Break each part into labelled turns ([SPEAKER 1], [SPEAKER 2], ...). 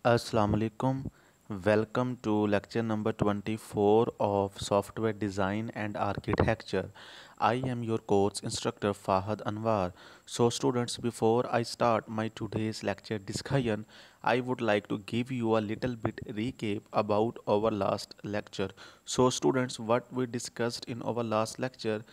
[SPEAKER 1] Assalamu alaikum. Welcome to lecture number 24 of software design and architecture. I am your course instructor Fahad Anwar. So students, before I start my today's lecture discussion, I would like to give you a little bit recap about our last lecture. So students, what we discussed in our last lecture,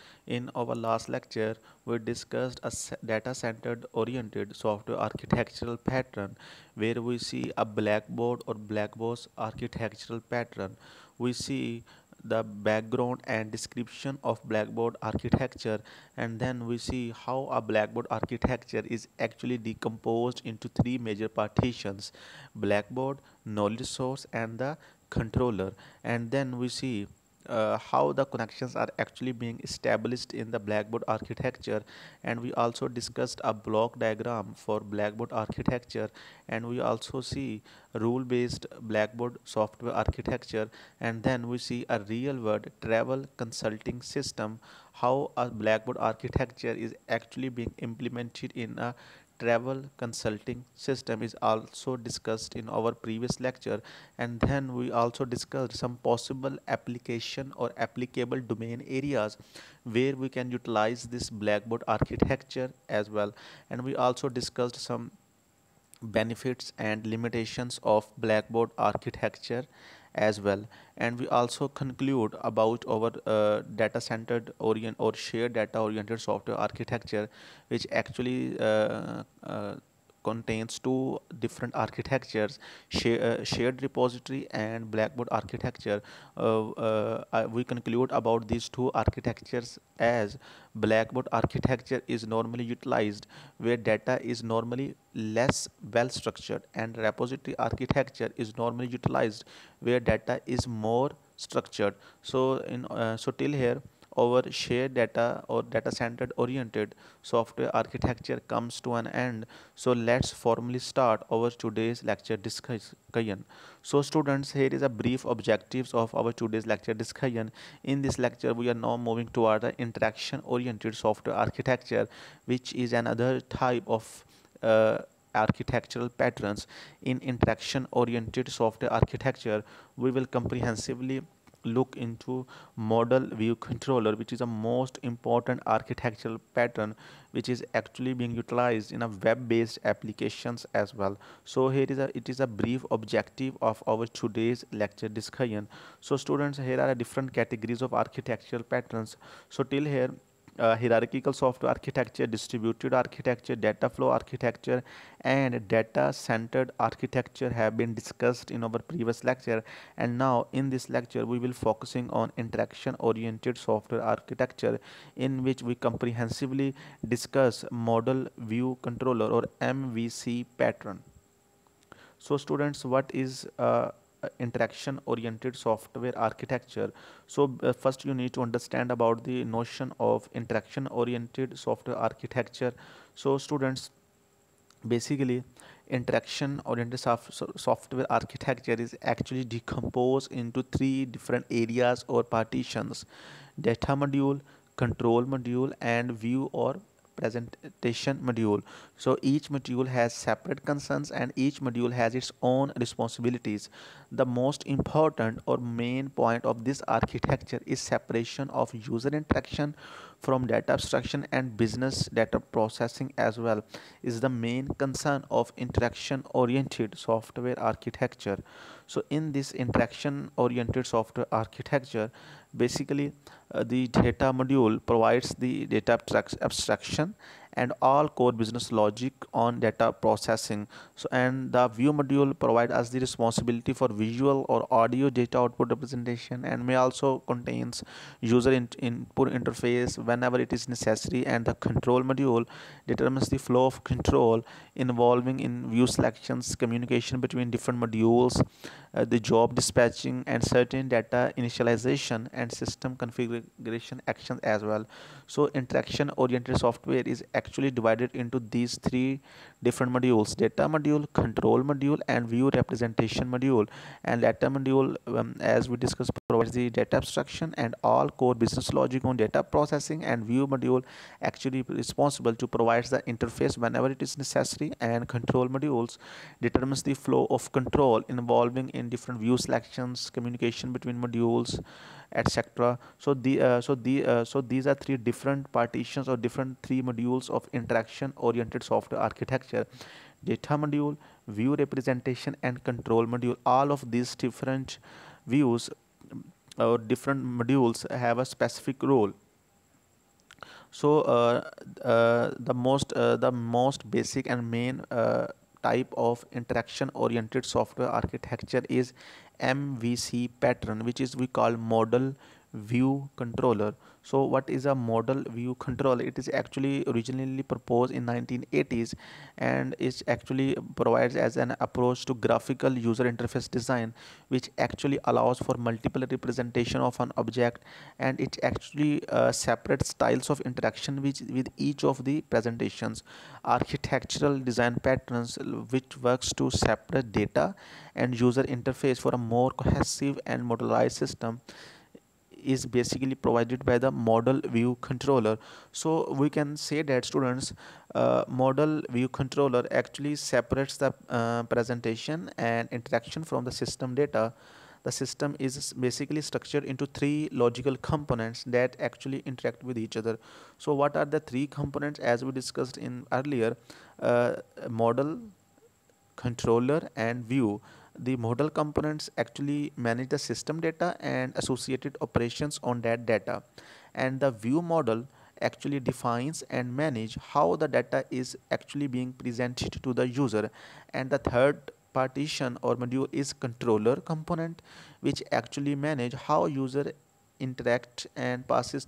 [SPEAKER 1] we discussed a data centered oriented software architectural pattern where we see a blackboard or black box architectural pattern. We see the background and description of blackboard architecture, and then we see how a blackboard architecture is actually decomposed into three major partitions: blackboard, knowledge source, and the controller. And then we see how the connections are actually being established in the blackboard architecture, and we also discussed a block diagram for blackboard architecture, and we also see rule based blackboard software architecture, and then we see a real world travel consulting system, how a blackboard architecture is actually being implemented in a travel consulting system is also discussed in our previous lecture. And then we also discussed some possible application or applicable domain areas where we can utilize this blackboard architecture as well. And we also discussed some benefits and limitations of blackboard architecture as well. And we also conclude about our data centered orient or shared data oriented software architecture, which actually contains two different architectures: shared repository and blackboard architecture. We conclude about these two architectures as blackboard architecture is normally utilized where data is normally less well structured, and repository architecture is normally utilized where data is more structured. So till here our shared data or data centered oriented software architecture comes to an end. So let's formally start our today's lecture discussion. So students, here is a brief objectives of our today's lecture discussion. In this lecture we are now moving toward the interaction oriented software architecture, which is another type of architectural patterns. In interaction oriented software architecture, we will comprehensively look into model view controller, which is a most important architectural pattern which is actually being utilized in a web based applications as well. So here is a it is a brief objective of our today's lecture discussion. So students, here are different categories of architectural patterns. So till here, hierarchical software architecture, distributed architecture, data flow architecture, and data centered architecture have been discussed in our previous lecture. And now in this lecture we will focusing on interaction oriented software architecture, in which we comprehensively discuss model view controller or MVC pattern. So students, what is interaction oriented software architecture? So first you need to understand about the notion of interaction oriented software architecture. So students, basically interaction oriented software architecture is actually decomposed into three different areas or partitions: data module, control module, and view or presentation module. So each module has separate concerns and each module has its own responsibilities. The most important or main point of this architecture is separation of user interaction from data abstraction, and business data processing as well is the main concern of interaction oriented software architecture. So in this interaction oriented software architecture, basically the data module provides the data abstraction and all core business logic on data processing. So and the view module provide us the responsibility for visual or audio data output representation, and may also contains user input interface whenever it is necessary. And the control module determines the flow of control involving in view selections, communication between different modules, the job dispatching, and certain data initialization and system configuration actions as well. So interaction oriented software is actually divided into these three different modules: data module, control module, and view representation module. And data module, as we discussed provides the data abstraction and all core business logic on data processing, and view module actually responsible to provide the interface whenever it is necessary, and control modules determines the flow of control involving in different view selections, communication between modules, etc. So these are three different partitions or different three modules of interaction oriented software architecture: data module, view representation, and control module. All of these different views or different modules have a specific role. So the most basic and main type of interaction oriented software architecture is MVC pattern, which is we call model view controller. So what is a model view controller? It is actually originally proposed in 1980s, and it actually provides as an approach to graphical user interface design, which actually allows for multiple representation of an object, and it actually separates styles of interaction with each of the presentations. Architectural design patterns which works to separate data and user interface for a more cohesive and modularized system is basically provided by the model view controller. So we can say that students, model view controller actually separates the presentation and interaction from the system data. The system is basically structured into three logical components that actually interact with each other. So what are the three components? As we discussed in earlier, model, controller, and view. The model components actually manage the system data and associated operations on that data, and the view model actually defines and manage how the data is actually being presented to the user. And the third partition or module is controller component, which actually manage how user interact and passes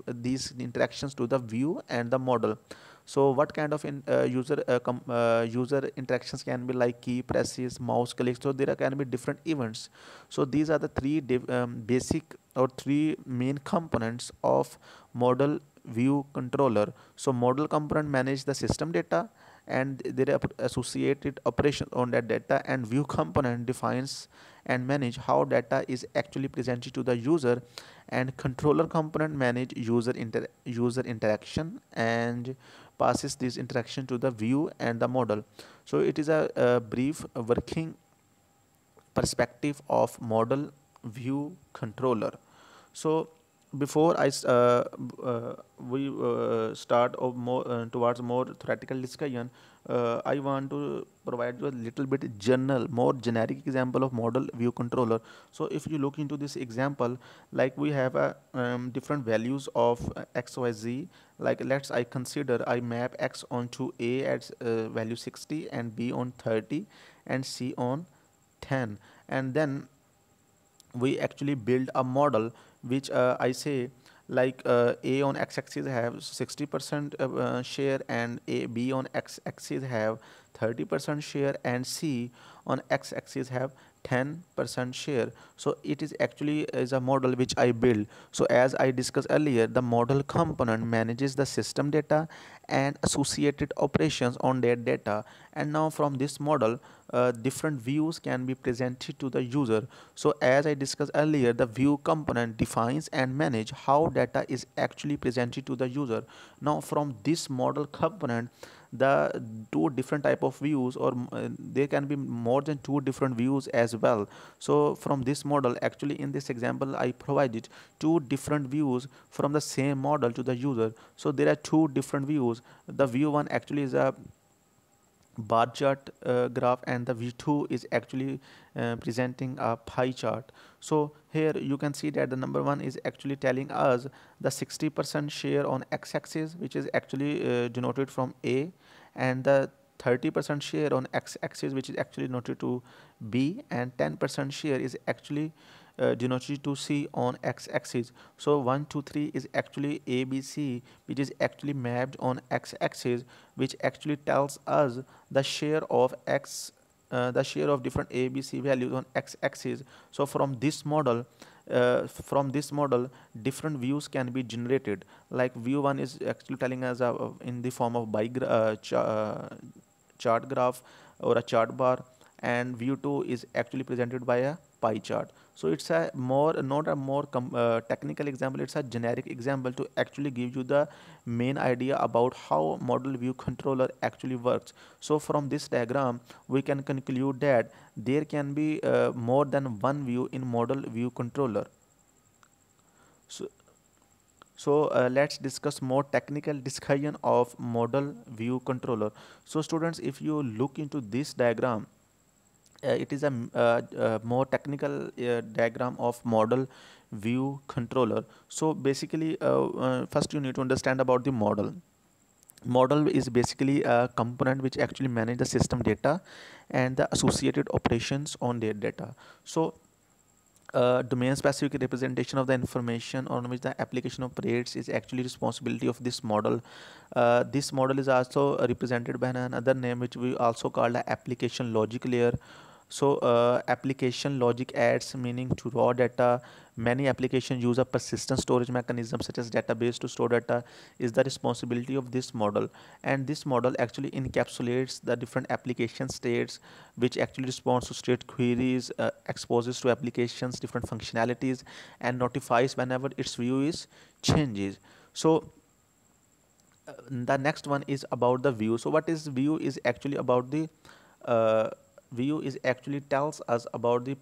[SPEAKER 1] these interactions to the view and the model. So what kind of user interactions can be like key presses, mouse clicks? So there can be different events. So these are the three basic or three main components of model view controller. So model component manage the system data and their associated operations on that data, and view component defines and manage how data is actually presented to the user, and controller component manage user interaction and passes this interaction to the view and the model. So it is a brief working perspective of model view controller. So before we start of more towards more theoretical discussion, I want to provide you a little bit general, more generic example of model view controller. So if you look into this example, like we have a different values of x, y, z. Like let's I consider I map x onto a at value 60 and b on 30 and c on 10, and then we actually build a model which I say like a on x-axis have 60% share, and a b on x-axis have 30% share, and c on x-axis have 10% share. So it is actually is a model which I build. So as I discussed earlier, the model component manages the system data and associated operations on that data, and now from this model different views can be presented to the user. So as I discussed earlier, the view component defines and manage how data is actually presented to the user. Now from this model component, the two different type of views, or there can be more than two different views as well. So from this model, actually in this example I provided two different views from the same model to the user. So there are two different views. The view one actually is a bar chart graph, and the v2 is actually presenting a pie chart. So here you can see that the number one is actually telling us the 60% share on x-axis, which is actually denoted from a, and the 30% share on x-axis, which is actually denoted to b, and 10% share is actually denoted to C on x-axis. So 1, 2, 3 is actually ABC, which is actually mapped on x-axis, which actually tells us the share of x, the share of different ABC values on x-axis. So from this model, different views can be generated. Like view 1 is actually telling us in the form of chart graph or a chart bar, and view 2 is actually presented by a pie chart. So it's a more not a more technical example, it's a generic example to actually give you the main idea about how model view controller actually works. So from this diagram we can conclude that there can be more than one view in model view controller. So let's discuss more technical discussion of model view controller. So students, if you look into this diagram, it is a more technical diagram of model view controller. So basically, first you need to understand about the model. Model is basically a component which actually manage the system data and the associated operations on their data. So domain specific representation of the information on which the application operates is actually responsibility of this model. This model is also represented by another name which we also call the application logic layer. So application logic adds meaning to raw data. Many applications use a persistent storage mechanism such as database to store data is the responsibility of this model, and this model actually encapsulates the different application states which actually responds to state queries, exposes to applications different functionalities, and notifies whenever its view is changes. So the next one is about the view. So what is view is actually about the uh, view is actually tells us about the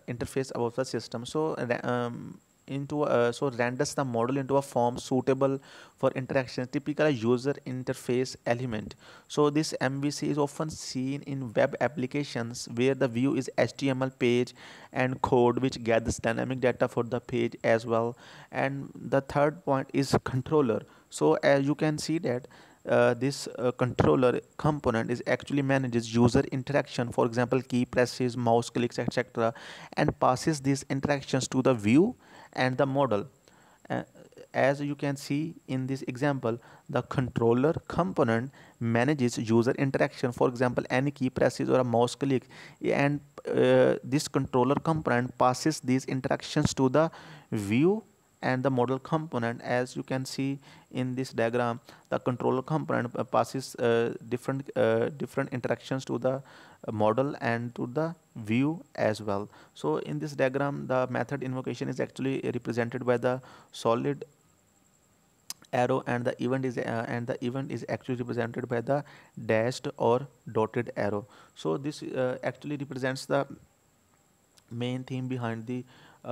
[SPEAKER 1] interface about the system. So into so renders the model into a form suitable for interaction, typical user interface element. So this MVC is often seen in web applications where the view is HTML page and code which gathers dynamic data for the page as well. And the third point is controller. So as you can see that this controller component is actually manages user interaction, for example key presses, mouse clicks, etc., and passes these interactions to the view and the model. uh, as you can see in this example, the controller component manages user interaction, for example any key presses or a mouse click, and this controller component passes these interactions to the view and the model component. As you can see in this diagram, the controller component passes different interactions to the model and to the view as well. So in this diagram the method invocation is actually represented by the solid arrow, and the event is actually represented by the dashed or dotted arrow. So this actually represents the main theme behind the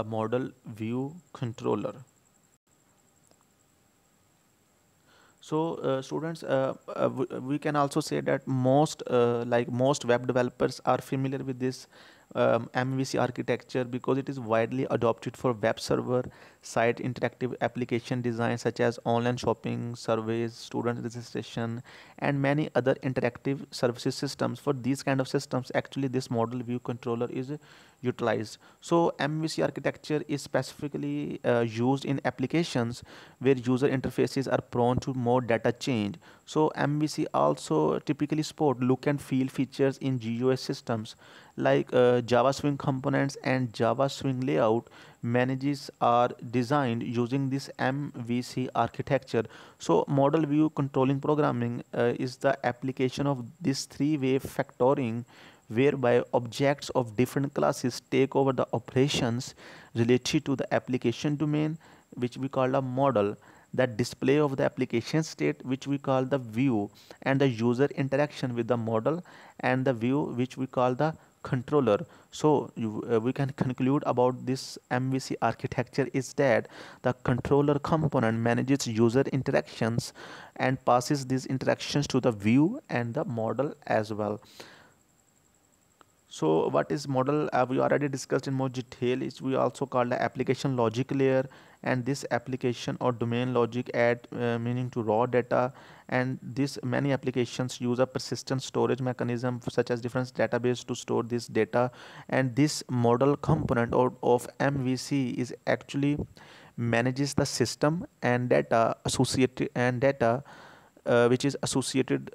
[SPEAKER 1] model view controller. So students, we can also say that most web developers are familiar with this MVC architecture because it is widely adopted for web server site interactive application design such as online shopping, surveys, student registration, and many other interactive services systems. For these kind of systems, actually this model view controller is utilized. So MVC architecture is specifically used in applications where user interfaces are prone to more data change. So MVC also typically support look and feel features in GUI systems like Java Swing components and Java Swing layout manages are designed using this MVC architecture. So model view controlling programming is the application of this three-way factoring whereby objects of different classes take over the operations related to the application domain, which we call a model, the display of the application state, which we call the view, and the user interaction with the model and the view, which we call the controller. So we can conclude about this MVC architecture is that the controller component manages user interactions and passes these interactions to the view and the model as well. So what is model? We already discussed in more detail. Is we also call the application logic layer, and this application or domain logic add meaning to raw data. And this many applications use a persistent storage mechanism such as different database to store this data. And this model component of MVC is actually manages the system and data associated and data which is associated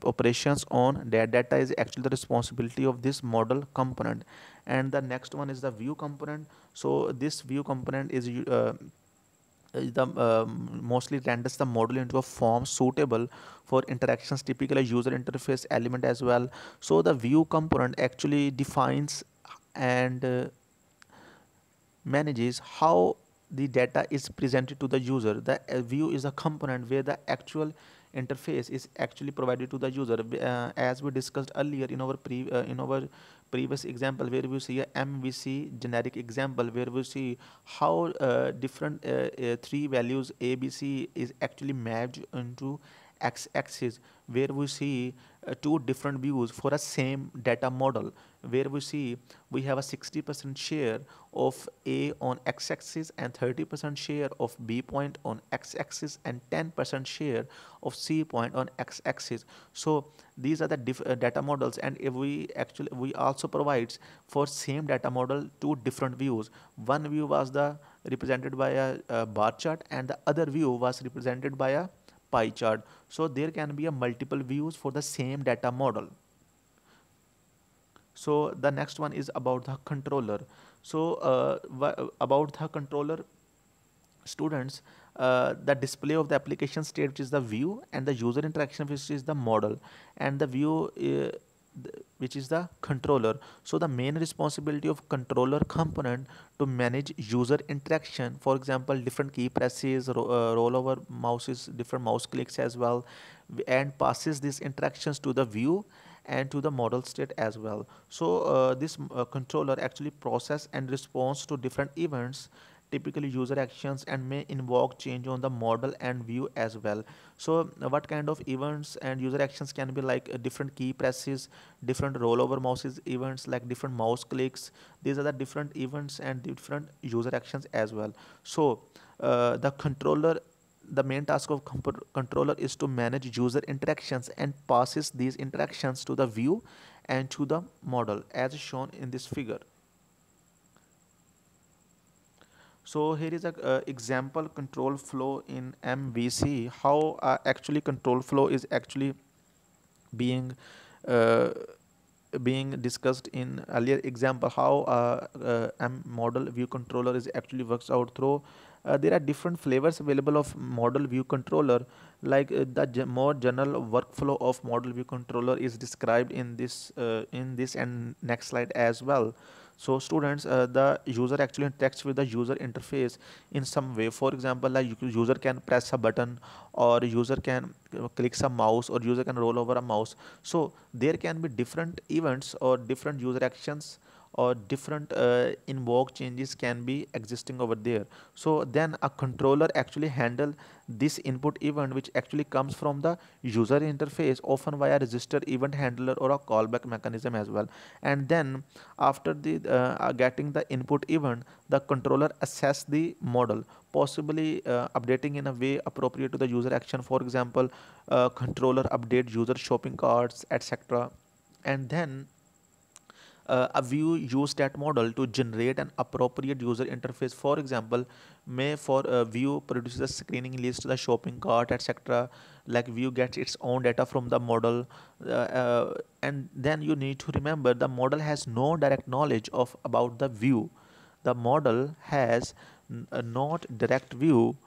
[SPEAKER 1] operations on that data is actually the responsibility of this model component. And the next one is the view component. So this view component is the mostly renders the model into a form suitable for interactions, typically a user interface element as well. So the view component actually defines and manages how the data is presented to the user. The view is a component where the actual interface is actually provided to the user. As we discussed earlier in our previous example, where we see a MVC generic example, where we see how different three values ABC is actually mapped into x-axis, where we see two different views for a same data model, where we see we have a 60% share of A on x-axis and 30% share of B point on x-axis and 10% share of C point on x-axis. So these are the data models, and if we also provides for same data model two different views. One view was the represented by a bar chart, and the other view was represented by a pie chart. So there can be a multiple views for the same data model. So the next one is about the controller. So about the controller, students, the display of the application state, which is the view, and the user interaction, which is the model, and the view which is the controller. So the main responsibility of controller component to manage user interaction, for example different key presses, rollover mouses, different mouse clicks as well, and passes these interactions to the view and to the model state as well. So this controller actually process and responds to different events, typically user actions, and may invoke change on the model and view as well. So what kind of events and user actions can be like different key presses, different rollover mouses events, like different mouse clicks. These are the different events and different user actions as well. So the main task of controller is to manage user interactions and passes these interactions to the view and to the model as shown in this figure. So here is a example control flow in MVC. How actually control flow is actually being uh, being discussed in earlier example. How model view controller is actually works out through. There are different flavors available of model view controller. Like the more general workflow of model view controller is described in this and next slide as well. So students, the user actually interacts with the user interface in some way. For example, like user can press a button, or user can click some mouse, or user can roll over a mouse. So there can be different events or different user actions or different invoke changes can be existing over there. So then a controller actually handle this input event, which actually comes from the user interface, often via register event handler or a callback mechanism as well. And then after the getting the input event, the controller assess the model, possibly updating in a way appropriate to the user action. For example, controller update user shopping carts, etc. And then a view use that model to generate an appropriate user interface. For example, may for a view produces a screening list, the shopping cart, etc. Like view gets its own data from the model, and then you need to remember the model has no direct knowledge of about the view. The model has not direct view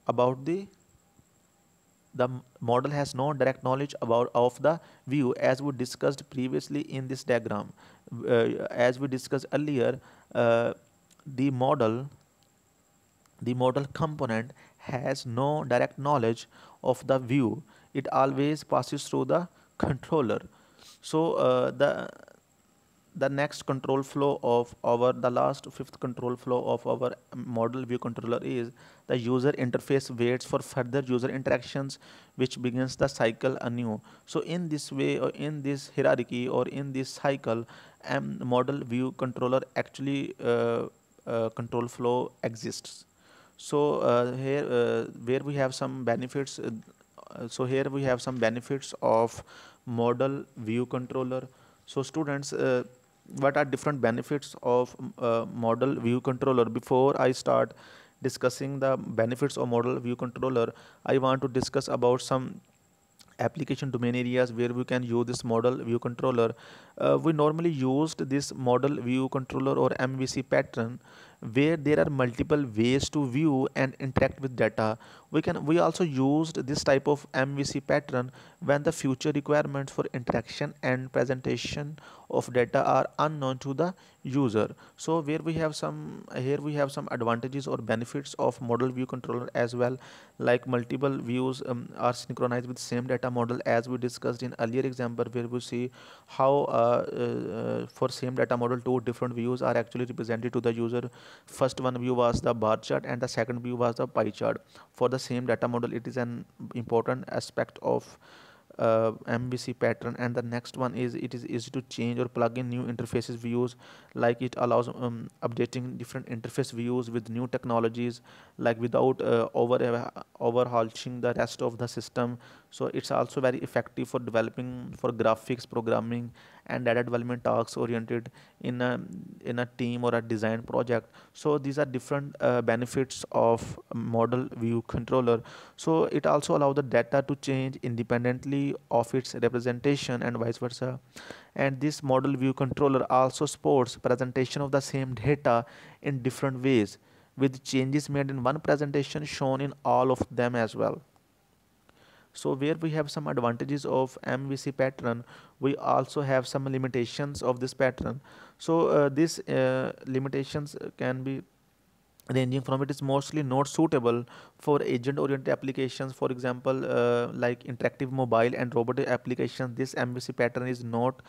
[SPEAKER 1] about the model has no direct knowledge about of the view, as we discussed previously in this diagram. As we discussed earlier, uh, the model the model component has no direct knowledge of the view. It always passes through the controller. So the next control flow of our the last fifth control flow of our model view controller is the user interface waits for further user interactions, which begins the cycle anew. So in this way, or in this hierarchy, or in this cycle, model view controller actually control flow exists. So here where we have some benefits, so here we have some benefits of model view controller. So students, what are different benefits of model view controller? Before I start discussing the benefits of model view controller, I want to discuss about some application domain areas where we can use this model view controller. We normally used this model view controller or MVC pattern where there are multiple ways to view and interact with data. We also used this type of MVC pattern when the future requirements for interaction and presentation of data are unknown to the user. So where we have some here we have some advantages or benefits of model view controller as well, like multiple views are synchronized with same data model, as we discussed in earlier example, where we see how for same data model two different views are actually represented to the user. First one view was the bar chart and the second view was the pie chart. For the same data model, it is an important aspect of MVC pattern. And the next one is it is easy to change or plug in new interfaces views, like it allows updating different interface views with new technologies, like without overhauling the rest of the system. So it's also very effective for developing for graphics programming and data development tasks oriented in a team or a design project. So these are different benefits of model view controller. So it also allows the data to change independently of its representation and vice versa. And this model view controller also supports presentation of the same data in different ways, with changes made in one presentation shown in all of them as well. So where we have some advantages of MVC pattern, we also have some limitations of this pattern. So these limitations can be ranging from it is mostly not suitable for agent oriented applications. For example, like interactive mobile and robotic applications, this MVC pattern is not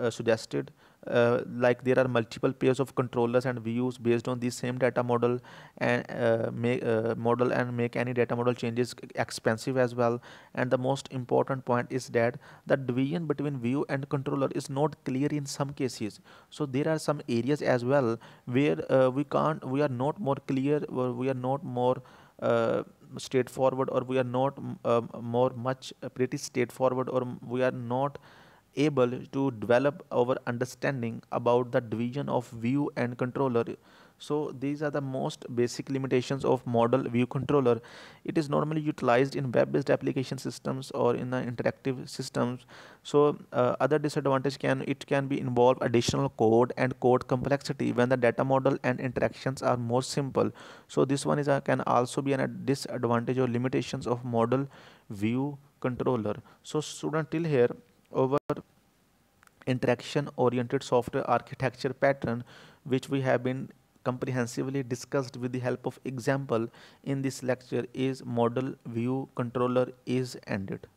[SPEAKER 1] suggested. Like there are multiple pairs of controllers and views based on the same data model, and make any data model changes expensive as well. And the most important point is that the division between view and controller is not clear in some cases. So there are some areas as well where we are not more clear, or we are not more straightforward, or we are not more much pretty straightforward, or we are not able to develop our understanding about the division of view and controller. So these are the most basic limitations of model view controller. It is normally utilized in web-based application systems or in the interactive systems. So other disadvantage can be involve additional code and code complexity when the data model and interactions are more simple. So this one is can also be a disadvantage or limitations of model view controller. So student, till here over interaction oriented software architecture pattern, which we have been comprehensively discussed with the help of example in this lecture, is model view controller is ended.